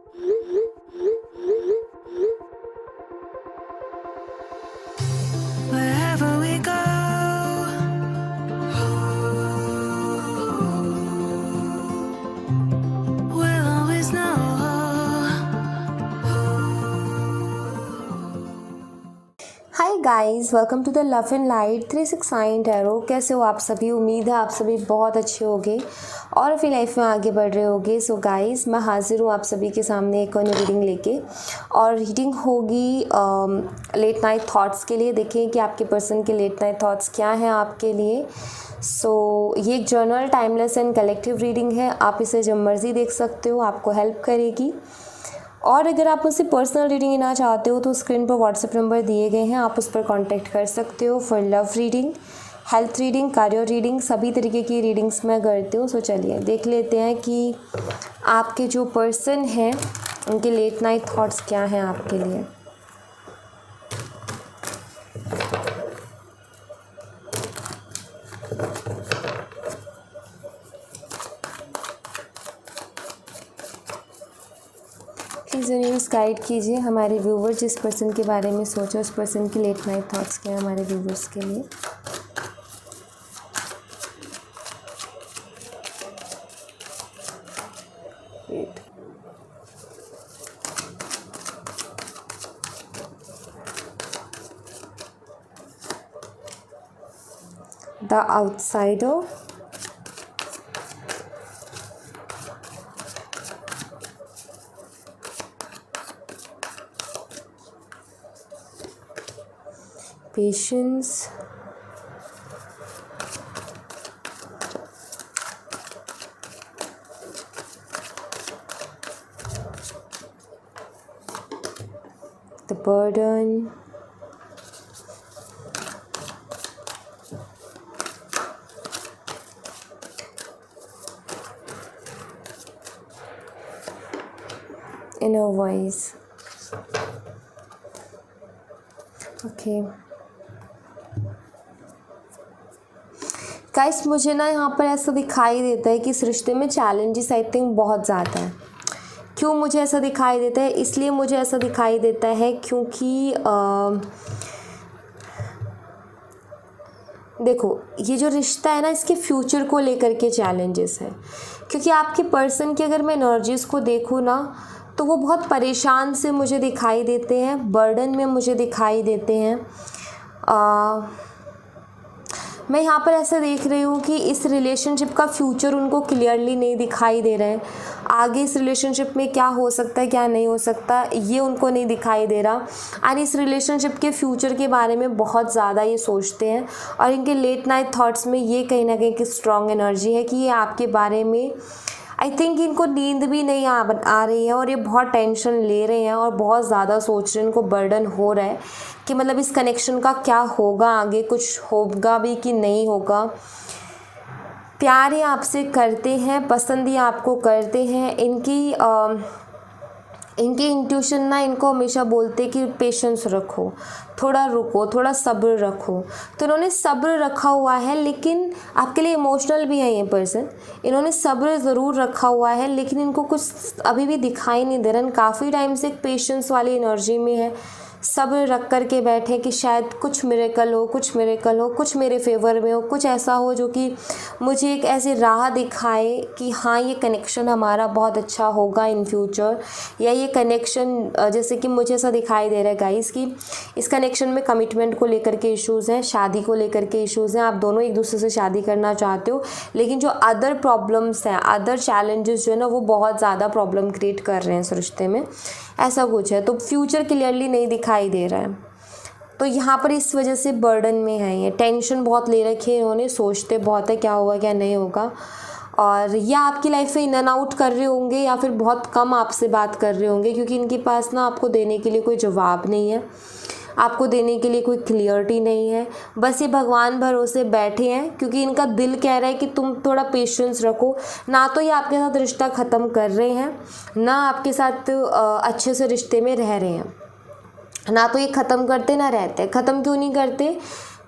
Wherever we go, we'll always know. Hi guys, welcome to the love and light 369 tarot. कैसे हो आप सभी? उम्मीद है आप सभी बहुत अच्छे होंगे और अपनी लाइफ में आगे बढ़ रहे होंगे। सो गाइस, मैं हाजिर हूँ आप सभी के सामने एक और रीडिंग लेके, और रीडिंग होगी लेट नाइट थॉट्स के लिए। देखें कि आपके पर्सन के लेट नाइट थॉट्स क्या हैं आपके लिए। ये एक journal, timeless and collective reading है। आप इसे जब मर्जी देख सकते हो, आपको हेल्प करेगी। और अगर आप मुझसे पर्सनल रीडिंग लेना चाहते हो तो स्क्रीन पर व्हाट्सएप नंबर दिए गए हैं, आप उस पर कांटेक्ट कर सकते हो for love reading, health reading, career reading, सभी तरीके की रीडिंग्स मैं करती हूँ। सो चलिए देख लेते हैं कि आपके जो पर्सन हैं उनके लेट नाइट थॉट्स क्या हैं आपके लिए। प्लीज़ यूनिवर्स गाइड कीजिए हमारे व्यूवर जिस पर्सन के बारे में सोचा, उस पर्सन की लेट नाइट थॉट्स क्या हैं हमारे व्यूवर्स के लिए। The outsider, patience, the burden, inner voice. Okay guys, मुझे ना यहाँ पर ऐसा दिखाई देता है कि इस रिश्ते में चैलेंजेस आई थिंक बहुत ज़्यादा है। क्यों मुझे ऐसा दिखाई देता है? इसलिए मुझे ऐसा दिखाई देता है क्योंकि देखो, ये जो रिश्ता है ना, इसके फ्यूचर को लेकर के चैलेंजेस है। क्योंकि आपके पर्सन की अगर मैं एनर्जीज़ को देखूँ ना, तो वो बहुत परेशान से मुझे दिखाई देते हैं, बर्डन में मुझे दिखाई देते हैं। मैं यहाँ पर ऐसा देख रही हूँ कि इस रिलेशनशिप का फ्यूचर उनको क्लियरली नहीं दिखाई दे रहा है। आगे इस रिलेशनशिप में क्या हो सकता है, क्या नहीं हो सकता, ये उनको नहीं दिखाई दे रहा। और इस रिलेशनशिप के फ्यूचर के बारे में बहुत ज़्यादा ये सोचते हैं, और इनके लेट नाइट थॉट्स में ये कहीं ना कहीं की स्ट्रॉन्ग एनर्जी है कि ये आपके बारे में आई थिंक इनको नींद भी नहीं आ रही है, और ये बहुत टेंशन ले रहे हैं और बहुत ज़्यादा सोच रहे हैं। इनको बर्डन हो रहा है कि मतलब इस कनेक्शन का क्या होगा, आगे कुछ होगा भी कि नहीं होगा। प्यार ये आपसे करते हैं, पसंद ये आपको करते हैं। इनकी इंट्यूशन ना इनको हमेशा बोलते कि पेशेंस रखो, थोड़ा रुको, थोड़ा सब्र रखो। तो इन्होंने सब्र रखा हुआ है, लेकिन आपके लिए इमोशनल भी है ये पर्सन। इन्होंने सब्र ज़रूर रखा हुआ है, लेकिन इनको कुछ अभी भी दिखाई नहीं दे रहा। काफ़ी टाइम से एक पेशेंस वाली एनर्जी में है, सब्र रख कर के बैठे कि शायद कुछ मिरेकल हो, कुछ मिरेकल हो, कुछ मेरे फेवर में हो, कुछ ऐसा हो जो कि मुझे एक ऐसी राह दिखाए कि हाँ, ये कनेक्शन हमारा बहुत अच्छा होगा इन फ्यूचर। या ये कनेक्शन, जैसे कि मुझे ऐसा दिखाई दे रहा है गाइस कि इस कनेक्शन में कमिटमेंट को लेकर के इश्यूज़ हैं, शादी को लेकर के इश्यूज़ हैं। आप दोनों एक दूसरे से शादी करना चाहते हो, लेकिन जो अदर प्रॉब्लम्स हैं, अदर चैलेंजेस जो है ना, वो बहुत ज़्यादा प्रॉब्लम क्रिएट कर रहे हैं इस रिश्ते में, ऐसा कुछ है। तो फ्यूचर क्लियरली नहीं दिखाई दे रहा है। तो यहाँ पर इस वजह से बर्डन में है, ये टेंशन बहुत ले रखी है इन्होंने, सोचते बहुत है क्या होगा क्या नहीं होगा। और या आपकी लाइफ में इन एंड आउट कर रहे होंगे, या फिर बहुत कम आपसे बात कर रहे होंगे, क्योंकि इनके पास ना आपको देने के लिए कोई जवाब नहीं है, आपको देने के लिए कोई क्लियरिटी नहीं है। बस ये भगवान भरोसे बैठे हैं, क्योंकि इनका दिल कह रहा है कि तुम थोड़ा पेशेंस रखो। ना तो ये आपके साथ रिश्ता ख़त्म कर रहे हैं, ना आपके साथ अच्छे से रिश्ते में रह रहे हैं। ना तो ये ख़त्म करते ना रहते। ख़त्म क्यों नहीं करते?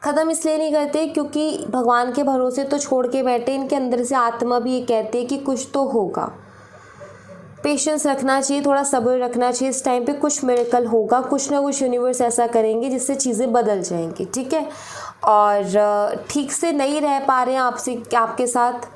ख़त्म इसलिए नहीं करते क्योंकि भगवान के भरोसे तो छोड़ के बैठे। इनके अंदर से आत्मा भी ये कहती है कि कुछ तो होगा, पेशेंस रखना चाहिए, थोड़ा सब्र रखना चाहिए। इस टाइम पे कुछ मिरेकल होगा, कुछ ना कुछ यूनिवर्स ऐसा करेंगे जिससे चीज़ें बदल जाएंगी, ठीक है। और ठीक से नहीं रह पा रहे हैं आपसे, आपके साथ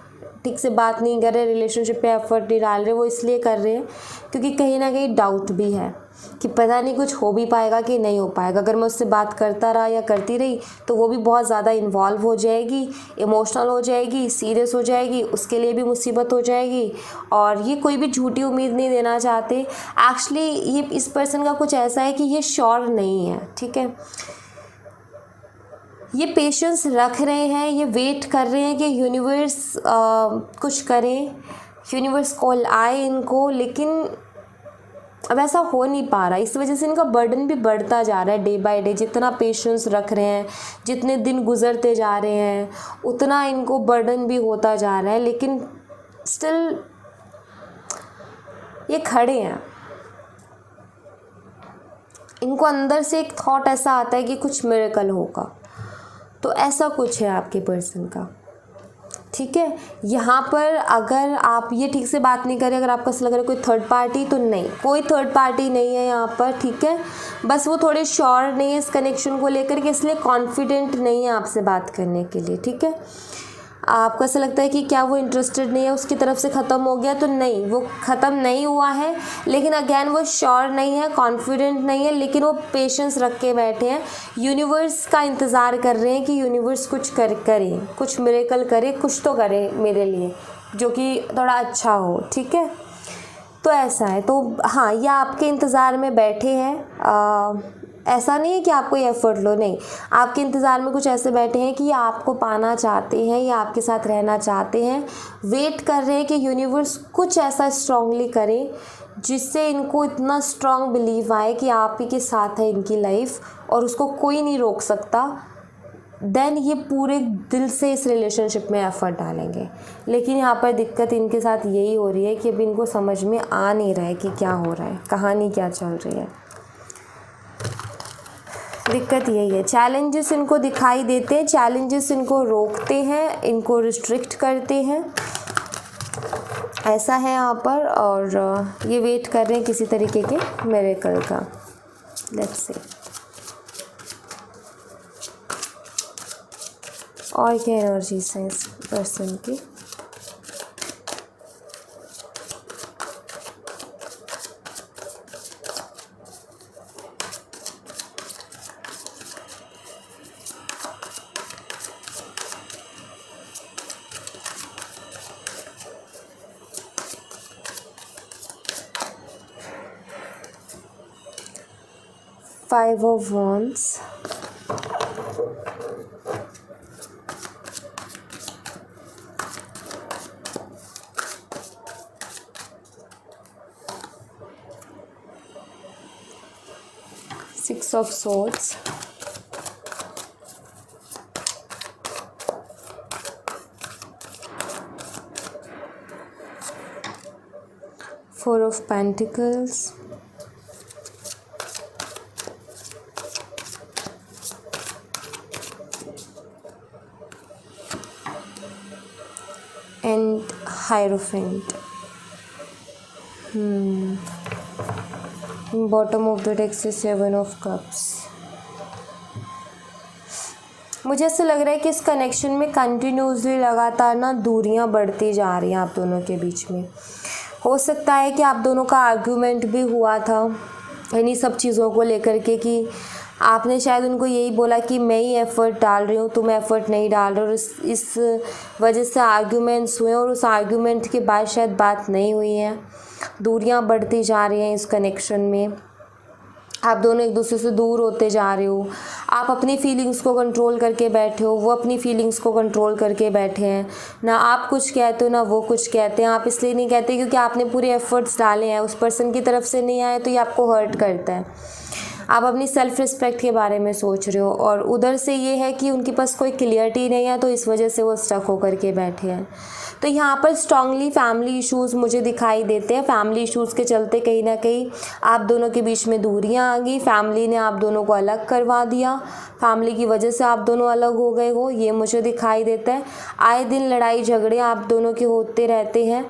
ठीक से बात नहीं कर रहे, रिलेशनशिप पे एफर्ट नहीं डाल रहे, वो इसलिए कर रहे हैं क्योंकि कहीं ना कहीं डाउट भी है कि पता नहीं कुछ हो भी पाएगा कि नहीं हो पाएगा। अगर मैं उससे बात करता रहा या करती रही तो वो भी बहुत ज़्यादा इन्वॉल्व हो जाएगी, इमोशनल हो जाएगी, सीरियस हो जाएगी, उसके लिए भी मुसीबत हो जाएगी। और ये कोई भी झूठी उम्मीद नहीं देना चाहते। एक्चुअली ये इस पर्सन का कुछ ऐसा है कि ये श्योर नहीं है, ठीक है। ये पेशेंस रख रहे हैं, ये वेट कर रहे हैं कि यूनिवर्स कुछ करें, यूनिवर्स कॉल आए इनको, लेकिन अब ऐसा हो नहीं पा रहा। इस वजह से इनका बर्डन भी बढ़ता जा रहा है डे बाय डे। जितना पेशेंस रख रहे हैं, जितने दिन गुजरते जा रहे हैं, उतना इनको बर्डन भी होता जा रहा है। लेकिन स्टिल ये खड़े हैं। इनको अंदर से एक थॉट ऐसा आता है कि कुछ मिरेकल होगा। तो ऐसा कुछ है आपके पर्सन का, ठीक है। यहाँ पर अगर आप ये ठीक से बात नहीं करें, अगर आपको ऐसा लग रहा है कोई थर्ड पार्टी, तो नहीं, कोई थर्ड पार्टी नहीं है यहाँ पर, ठीक है। बस वो थोड़े श्योर नहीं है इस कनेक्शन को लेकर के, इसलिए कॉन्फिडेंट नहीं है आपसे बात करने के लिए, ठीक है। आपको ऐसा लगता है कि क्या वो इंटरेस्टेड नहीं है, उसकी तरफ से ख़त्म हो गया, तो नहीं, वो ख़त्म नहीं हुआ है। लेकिन अगेन वो श्योर नहीं है, कॉन्फिडेंट नहीं है, लेकिन वो पेशेंस रख के बैठे हैं। यूनिवर्स का इंतज़ार कर रहे हैं कि यूनिवर्स कुछ करे, कुछ मिरेकल करे, कुछ तो करे मेरे लिए जो कि थोड़ा अच्छा हो, ठीक है। तो ऐसा है। तो हाँ, ये आपके इंतज़ार में बैठे हैं। ऐसा नहीं है कि आप कोई एफ़र्ट लो, नहीं, आपके इंतज़ार में कुछ ऐसे बैठे हैं कि ये आपको पाना चाहते हैं या आपके साथ रहना चाहते हैं। वेट कर रहे हैं कि यूनिवर्स कुछ ऐसा स्ट्रांगली करे जिससे इनको इतना स्ट्रांग बिलीव आए कि आप ही के साथ है इनकी लाइफ और उसको कोई नहीं रोक सकता। देन ये पूरे दिल से इस रिलेशनशिप में एफ़र्ट डालेंगे। लेकिन यहाँ पर दिक्कत इनके साथ यही हो रही है कि अब इनको समझ में आ नहीं रहा है कि क्या हो रहा है, कहानी क्या चल रही है। दिक्कत यही है। चैलेंजेस इनको दिखाई देते हैं, चैलेंजेस इनको रोकते हैं, इनको रिस्ट्रिक्ट करते हैं, ऐसा है यहाँ पर। और ये वेट कर रहे हैं किसी तरीके के मिरेकल का। लेट्स सी और क्या एनर्जीज हैं इस पर्सन की। Five of Wands, Six of Swords, Four of Pentacles, and Hierophant. Bottom of the deck से Seven of Cups. मुझे ऐसा लग रहा है कि इस कनेक्शन में कंटिन्यूसली लगातार ना दूरियां बढ़ती जा रही हैं आप दोनों के बीच में। हो सकता है कि आप दोनों का आर्ग्यूमेंट भी हुआ था इन्हीं सब चीज़ों को लेकर के, कि आपने शायद उनको यही बोला कि मैं ही एफ़र्ट डाल रही हूँ, तुम एफ़र्ट नहीं डाल रहे हो, और इस वजह से आर्ग्यूमेंट्स हुए और उस आर्ग्यूमेंट के बाद शायद बात नहीं हुई है। दूरियां बढ़ती जा रही हैं इस कनेक्शन में, आप दोनों एक दूसरे से दूर होते जा रहे हो। आप अपनी फीलिंग्स को कंट्रोल करके बैठे हो, वो अपनी फीलिंग्स को कंट्रोल करके बैठे हैं। ना आप कुछ कहते हो ना वो कुछ कहते हैं। आप इसलिए नहीं कहते क्योंकि आपने पूरे एफ़र्ट्स डाले हैं, उस पर्सन की तरफ से नहीं आए तो ये आपको हर्ट करता है। आप अपनी सेल्फ़ रिस्पेक्ट के बारे में सोच रहे हो और उधर से ये है कि उनके पास कोई क्लियरिटी नहीं है, तो इस वजह से वो स्टक होकर के बैठे हैं। तो यहाँ पर स्ट्रांगली फैमिली इश्यूज़ मुझे दिखाई देते हैं। फैमिली इश्यूज़ के चलते कहीं ना कहीं आप दोनों के बीच में दूरियाँ आ गई, फैमिली ने आप दोनों को अलग करवा दिया, फैमिली की वजह से आप दोनों अलग हो गए हो, ये मुझे दिखाई देता है। आए दिन लड़ाई झगड़े आप दोनों के होते रहते हैं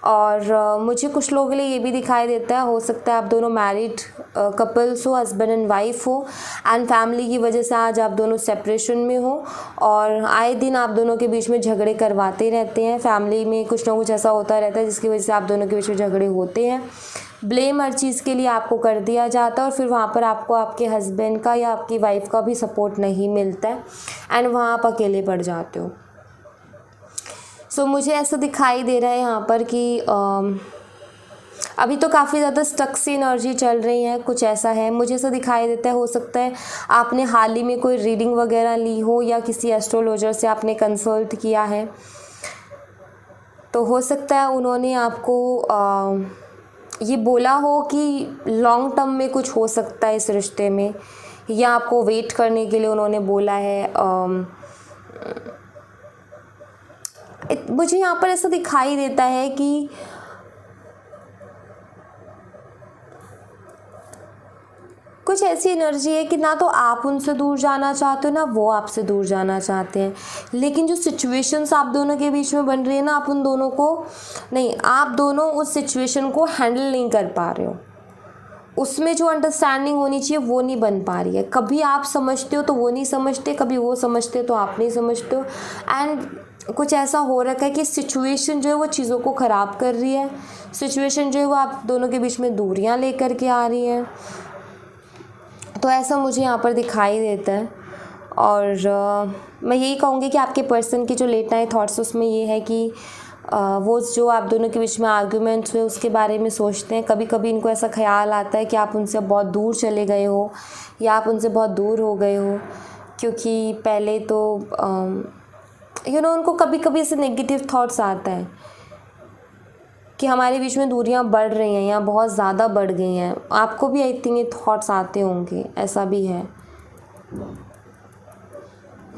और मुझे कुछ लोगों के लिए ये भी दिखाई देता है, हो सकता है आप दोनों मैरिड कपल्स हो, हस्बैंड एंड वाइफ हो, एंड फैमिली की वजह से आज आप दोनों सेपरेशन में हो और आए दिन आप दोनों के बीच में झगड़े करवाते रहते हैं। फैमिली में कुछ ना कुछ ऐसा होता रहता है जिसकी वजह से आप दोनों के बीच में झगड़े होते हैं। ब्लेम हर चीज़ के लिए आपको कर दिया जाता है और फिर वहाँ पर आपको आपके हस्बैंड का या आपकी वाइफ का भी सपोर्ट नहीं मिलता है एंड वहाँ आप अकेले पड़ जाते हो। सो मुझे ऐसा दिखाई दे रहा है यहाँ पर कि अभी तो काफ़ी ज़्यादा स्टक सी एनर्जी चल रही है, कुछ ऐसा है। मुझे ऐसा दिखाई देता है, हो सकता है आपने हाल ही में कोई रीडिंग वगैरह ली हो या किसी एस्ट्रोलॉजर से आपने कंसल्ट किया है, तो हो सकता है उन्होंने आपको ये बोला हो कि लॉन्ग टर्म में कुछ हो सकता है इस रिश्ते में, या आपको वेट करने के लिए उन्होंने बोला है। मुझे यहाँ पर ऐसा दिखाई देता है कि कुछ ऐसी एनर्जी है कि ना तो आप उनसे दूर जाना चाहते हो ना वो आपसे दूर जाना चाहते हैं, लेकिन जो सिचुएशंस आप दोनों के बीच में बन रही है ना, आप उन दोनों को नहीं, आप दोनों उस सिचुएशन को हैंडल नहीं कर पा रहे हो। उसमें जो अंडरस्टैंडिंग होनी चाहिए वो नहीं बन पा रही है। कभी आप समझते हो तो वो नहीं समझते, कभी वो समझते तो आप नहीं समझते हो, एंड कुछ ऐसा हो रखा है कि सिचुएशन जो है वो चीज़ों को ख़राब कर रही है। सिचुएशन जो है वो आप दोनों के बीच में दूरियां लेकर के आ रही है। तो ऐसा मुझे यहाँ पर दिखाई देता है। और मैं यही कहूँगी कि आपके पर्सन की जो लेट नाइट थॉट्स उसमें ये है कि वो जो आप दोनों के बीच में आर्ग्यूमेंट्स हुए उसके बारे में सोचते हैं। कभी कभी इनको ऐसा ख्याल आता है कि आप उनसे बहुत दूर चले गए हो या आप उनसे बहुत दूर हो गए हो, क्योंकि पहले तो उनको कभी कभी ऐसे नेगेटिव थॉट्स आता है कि हमारे बीच में दूरियां बढ़ रही हैं या बहुत ज़्यादा बढ़ गई हैं। आपको भी आई थिंक ये थॉट्स आते होंगे, ऐसा भी है।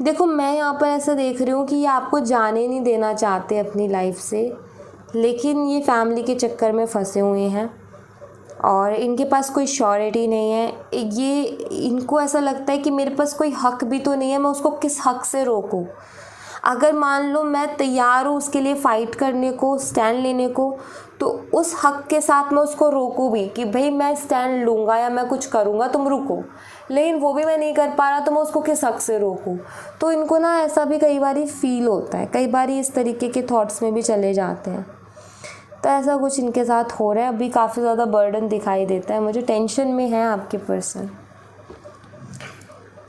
देखो मैं यहाँ पर ऐसा देख रही हूँ कि ये आपको जाने नहीं देना चाहते अपनी लाइफ से, लेकिन ये फैमिली के चक्कर में फंसे हुए हैं और इनके पास कोई श्योरिटी नहीं है। ये इनको ऐसा लगता है कि मेरे पास कोई हक भी तो नहीं है, मैं उसको किस हक से रोकूं। अगर मान लो मैं तैयार हूँ उसके लिए फ़ाइट करने को, स्टैंड लेने को, तो उस हक के साथ मैं उसको रोकूँ भी कि भाई मैं स्टैंड लूँगा या मैं कुछ करूँगा, तुम रुको। लेकिन वो भी मैं नहीं कर पा रहा तो मैं उसको किस हक से रोकूँ। तो इनको ना ऐसा भी कई बार फील होता है, कई बार इस तरीके के थॉट्स में भी चले जाते हैं। तो ऐसा कुछ इनके साथ हो रहा है। अभी काफ़ी ज़्यादा बर्डन दिखाई देता है मुझे, टेंशन में है आपके पर्सन।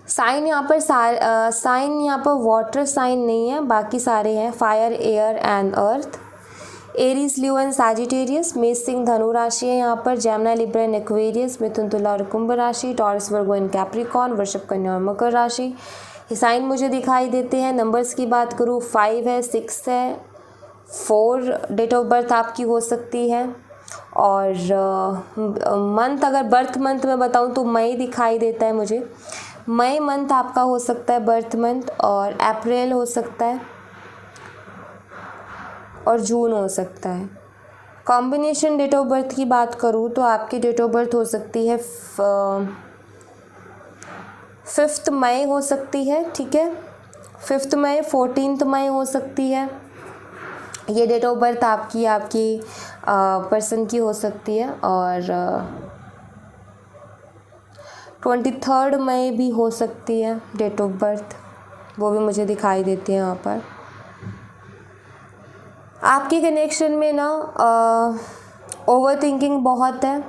साइन यहाँ पर साइन यहाँ पर वाटर साइन नहीं है, बाकी सारे हैं fire, air and earth. Aries, Leo and Sagittarius. मेष, सिंह, धनु राशि है यहाँ पर। Gemini, Libra and Aquarius. मिथुन, तुला और कुंभ राशि। Taurus, Virgo and Capricorn. वृषभ, कन्या और मकर राशि। ये साइन मुझे दिखाई देते हैं। नंबर्स की बात करूँ 5 है, 6 है, 4 डेट ऑफ बर्थ आपकी हो सकती है। और मंथ, अगर बर्थ मंथ में बताऊँ तो मई दिखाई देता है मुझे। मई मंथ आपका हो सकता है बर्थ मंथ, और अप्रैल हो सकता है, और जून हो सकता है। कॉम्बिनेशन डेट ऑफ बर्थ की बात करूँ तो आपकी डेट ऑफ बर्थ हो सकती है 5 मई हो सकती है, ठीक है, 5 मई, 14 मई हो सकती है। ये डेट ऑफ बर्थ आपकी पर्सन की हो सकती है। और 23 मई भी हो सकती है डेट ऑफ बर्थ, वो भी मुझे दिखाई देती है यहाँ पर। आपके कनेक्शन में ना ओवर थिंकिंग बहुत है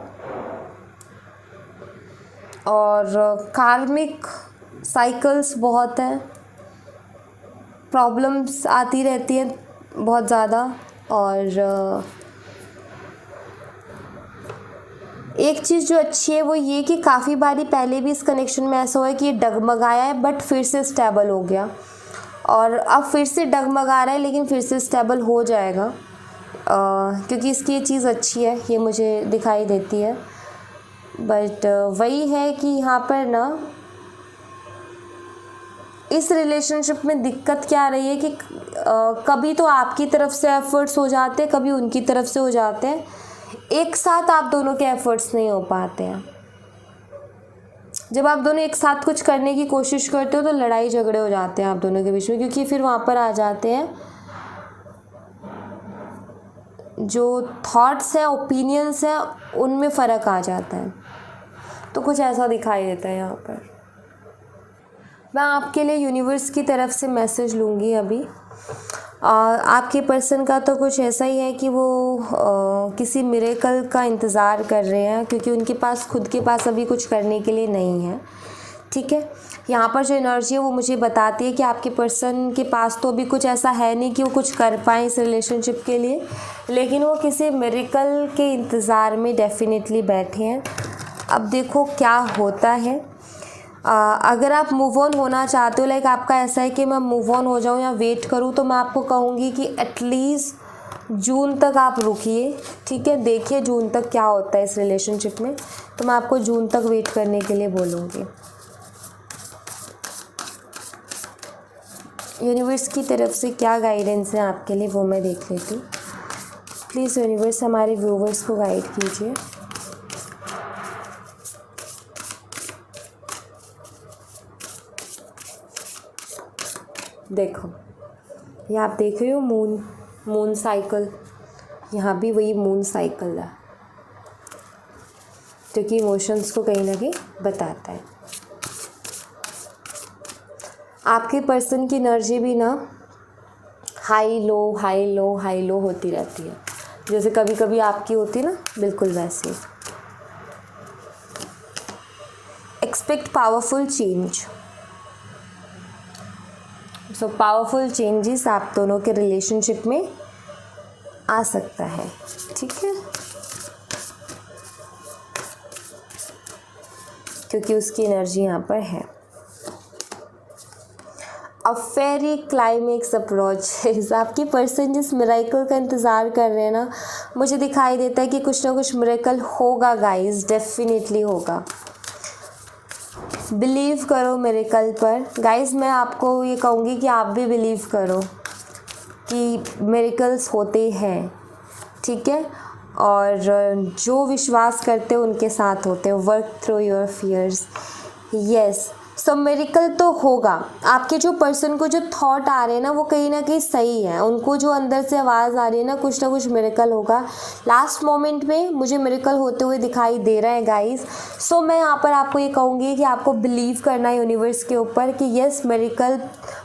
और कार्मिक साइकिल्स बहुत हैं, प्रॉब्लम्स आती रहती हैं बहुत ज़्यादा। और एक चीज़ जो अच्छी है वो ये कि काफ़ी बारी पहले भी इस कनेक्शन में ऐसा हुआ है कि ये डगमगाया है बट फिर से स्टेबल हो गया, और अब फिर से डगमगा रहा है लेकिन फिर से स्टेबल हो जाएगा, क्योंकि इसकी ये चीज़ अच्छी है, ये मुझे दिखाई देती है। बट वही है कि यहाँ पर ना इस रिलेशनशिप में दिक्कत क्या रही है कि कभी तो आपकी तरफ से एफर्ट्स हो जाते हैं, कभी उनकी तरफ से हो जाते हैं, एक साथ आप दोनों के एफर्ट्स नहीं हो पाते हैं। जब आप दोनों एक साथ कुछ करने की कोशिश करते हो तो लड़ाई झगड़े हो जाते हैं आप दोनों के बीच में, क्योंकि फिर वहाँ पर आ जाते हैं जो थॉट्स हैं, ओपिनियंस हैं, उनमें फ़र्क आ जाता है। तो कुछ ऐसा दिखाई देता है यहाँ पर। मैं आपके लिए यूनिवर्स की तरफ से मैसेज लूँगी अभी। आपके पर्सन का तो कुछ ऐसा ही है कि वो किसी मिरेकल का इंतज़ार कर रहे हैं, क्योंकि उनके पास खुद के पास अभी कुछ करने के लिए नहीं है। ठीक है, यहाँ पर जो एनर्जी है वो मुझे बताती है कि आपके पर्सन के पास तो अभी कुछ ऐसा है नहीं कि वो कुछ कर पाएँ इस रिलेशनशिप के लिए, लेकिन वो किसी मिरेकल के इंतज़ार में डेफिनेटली बैठे हैं। अब देखो क्या होता है। अगर आप मूव ऑन होना चाहते हो, लाइक आपका ऐसा है कि मैं मूव ऑन हो जाऊं या वेट करूं, तो मैं आपको कहूँगी कि एटलीस्ट जून तक आप रुकिए। ठीक है, देखिए जून तक क्या होता है इस रिलेशनशिप में। तो मैं आपको जून तक वेट करने के लिए बोलूँगी। यूनिवर्स की तरफ से क्या गाइडेंस है आपके लिए वो मैं देख लेती हूँ। प्लीज़ यूनिवर्स हमारे व्यूवर्स को गाइड कीजिए। देखो, ये आप देख रहे हो मून साइकिल, यहाँ भी वही मून साइकिल है जो कि इमोशंस को कहीं ना कहीं बताता है। आपके पर्सन की एनर्जी भी ना high low high low high low होती रहती है, जैसे कभी कभी आपकी होती है ना, बिल्कुल वैसे। Expect powerful change. So powerful changes आप दोनों के रिलेशनशिप में आ सकता है। ठीक है, क्योंकि उसकी एनर्जी यहाँ पर है। अ फेरी क्लाइमेक्स अप्रोचेस। आपकी पर्सन जिस मिरेकल का इंतज़ार कर रहे हैं ना, मुझे दिखाई देता है कि कुछ ना कुछ मिरेकल होगा गाइस, डेफिनेटली होगा। बिलीव करो मिरेकल पर गाइस। मैं आपको ये कहूँगी कि आप भी बिलीव करो कि मिरेकल्स होते हैं। ठीक है, और जो विश्वास करते हो उनके साथ होते हो। Work through your fears. Yes, so miracle तो होगा। आपके जो पर्सन को जो थॉट आ रहे हैं ना, वो कहीं ना कहीं सही है। उनको जो अंदर से आवाज़ आ रही है ना कुछ मिरेकल होगा। लास्ट मोमेंट में मुझे मिरेकल होते हुए दिखाई दे रहा है गाइस। सो मैं यहाँ पर आपको ये कहूँगी कि आपको बिलीव करना है यूनिवर्स के ऊपर कि यस मिरेकल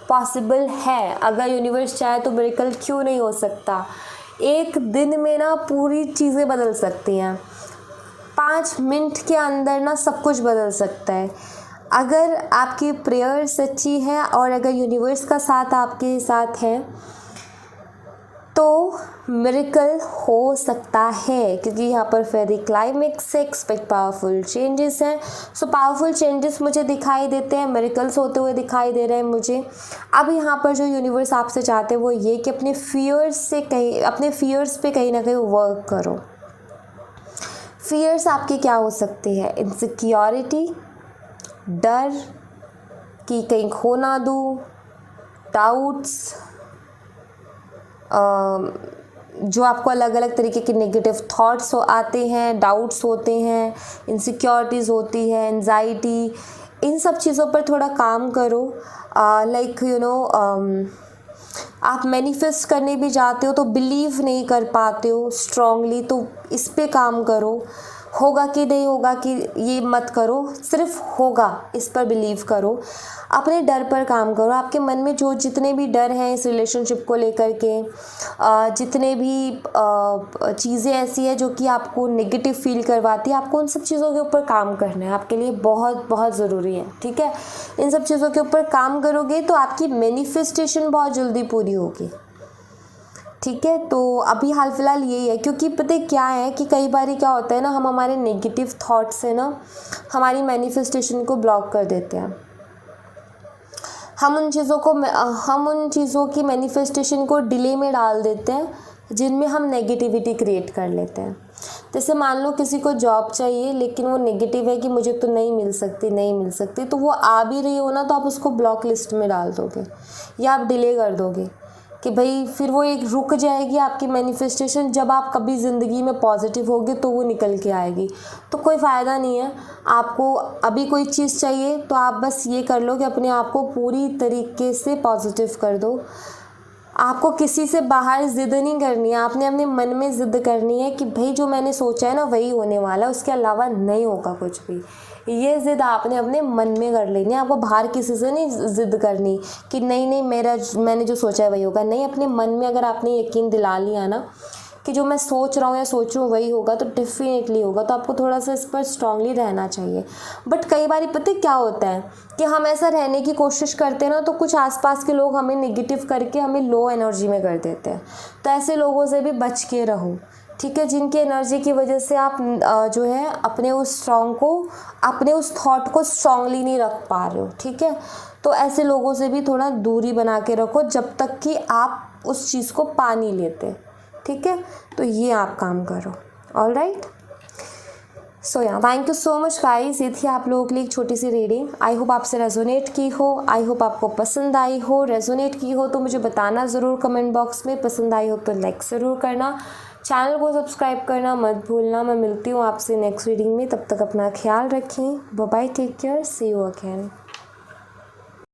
पॉसिबल है। अगर यूनिवर्स चाहे तो मिरेकल क्यों नहीं हो सकता। एक दिन में ना पूरी चीज़ें बदल सकती हैं। 5 मिनट के अंदर ना सब कुछ बदल सकता है। अगर आपकी प्रेयर सच्ची है और अगर यूनिवर्स का साथ आपके साथ है तो मिरेकल हो सकता है, क्योंकि यहाँ पर फेरी क्लाइमेक्स से एक्सपेक्ट पावरफुल चेंजेस हैं। सो पावरफुल चेंजेस मुझे दिखाई देते हैं, मिरेकल्स होते हुए दिखाई दे रहे हैं मुझे। अब यहाँ पर जो यूनिवर्स आपसे चाहते हैं वो ये कि अपने फियर्स पे कहीं ना कहीं वर्क करो। फियर्स आपके क्या हो सकते हैं? इनसिक्योरिटी, डर कि कहीं खो ना दूँ, डाउट्स, जो आपको अलग अलग तरीके के नेगेटिव थॉट्स आते हैं, डाउट्स होते हैं, इनसिक्योरिटीज़ होती है, एंजाइटी, इन सब चीज़ों पर थोड़ा काम करो। लाइक यू नो, आप मैनिफेस्ट करने भी जाते हो तो बिलीव नहीं कर पाते हो स्ट्रांगली, तो इस पे काम करो। होगा कि नहीं होगा कि ये मत करो, सिर्फ होगा इस पर बिलीव करो। अपने डर पर काम करो। आपके मन में जो जितने भी डर हैं इस रिलेशनशिप को लेकर के, जितने भी चीज़ें ऐसी हैं जो कि आपको नेगेटिव फील करवाती है, आपको उन सब चीज़ों के ऊपर काम करना है। आपके लिए बहुत बहुत ज़रूरी है। ठीक है, इन सब चीज़ों के ऊपर काम करोगे तो आपकी मैनिफेस्टेशन बहुत जल्दी पूरी होगी। ठीक है, तो अभी हाल फिलहाल यही है, क्योंकि पता है क्या है कि कई बार क्या होता है ना, हम हमारे नेगेटिव थॉट से ना हमारी मैनिफेस्टेशन को ब्लॉक कर देते हैं। हम उन चीज़ों की मैनिफेस्टेशन को डिले में डाल देते हैं जिनमें हम नेगेटिविटी क्रिएट कर लेते हैं। जैसे मान लो किसी को जॉब चाहिए लेकिन वो नेगेटिव है कि मुझे तो नहीं मिल सकती, तो वो आ भी रही हो ना तो आप उसको ब्लॉक लिस्ट में डाल दोगे या आप डिले कर दोगे कि भाई फिर वो एक रुक जाएगी आपकी मैनिफेस्टेशन। जब आप कभी ज़िंदगी में पॉजिटिव होगे तो वो निकल के आएगी, तो कोई फ़ायदा नहीं है। आपको अभी कोई चीज़ चाहिए तो आप बस ये कर लो कि अपने आप को पूरी तरीके से पॉजिटिव कर दो। आपको किसी से बाहर ज़िद नहीं करनी है, आपने अपने मन में ज़िद करनी है कि भाई जो मैंने सोचा है ना वही होने वाला है, उसके अलावा नहीं होगा कुछ भी। ये ज़िद आपने अपने मन में कर लेनी है, आपको बाहर किसी से नहीं ज़िद करनी कि नहीं नहीं मैंने जो सोचा है वही होगा। नहीं, अपने मन में अगर आपने यकीन दिला लिया ना कि जो मैं सोच रहा हूँ या सोच रही हूँ वही होगा, तो डेफिनेटली होगा। तो आपको थोड़ा सा इस पर स्ट्रांगली रहना चाहिए। बट कई बार पता है क्या होता है कि हम ऐसा रहने की कोशिश करते हैं ना, तो कुछ आसपास के लोग हमें नेगेटिव करके हमें लो एनर्जी में कर देते हैं। तो ऐसे लोगों से भी बच के रहो, ठीक है, जिनकी एनर्जी की वजह से आप जो है अपने उस थॉट को स्ट्रांगली नहीं रख पा रहे हो, ठीक है। तो ऐसे लोगों से भी थोड़ा दूरी बना के रखो जब तक कि आप उस चीज़ को पा नहीं लेते, ठीक है। तो ये आप काम करो। ऑलराइट, सो या thank you so much guys. ये थी आप लोगों के लिए एक छोटी सी रीडिंग। आई होप आपसे रेजोनेट की हो, आई होप आपको पसंद आई हो। रेजोनेट की हो तो मुझे बताना ज़रूर कमेंट बॉक्स में। पसंद आई हो तो लाइक ज़रूर करना, चैनल को सब्सक्राइब करना मत भूलना। मैं मिलती हूँ आपसे नेक्स्ट रीडिंग में, तब तक अपना ख्याल रखें। Bye bye, take care, see you again.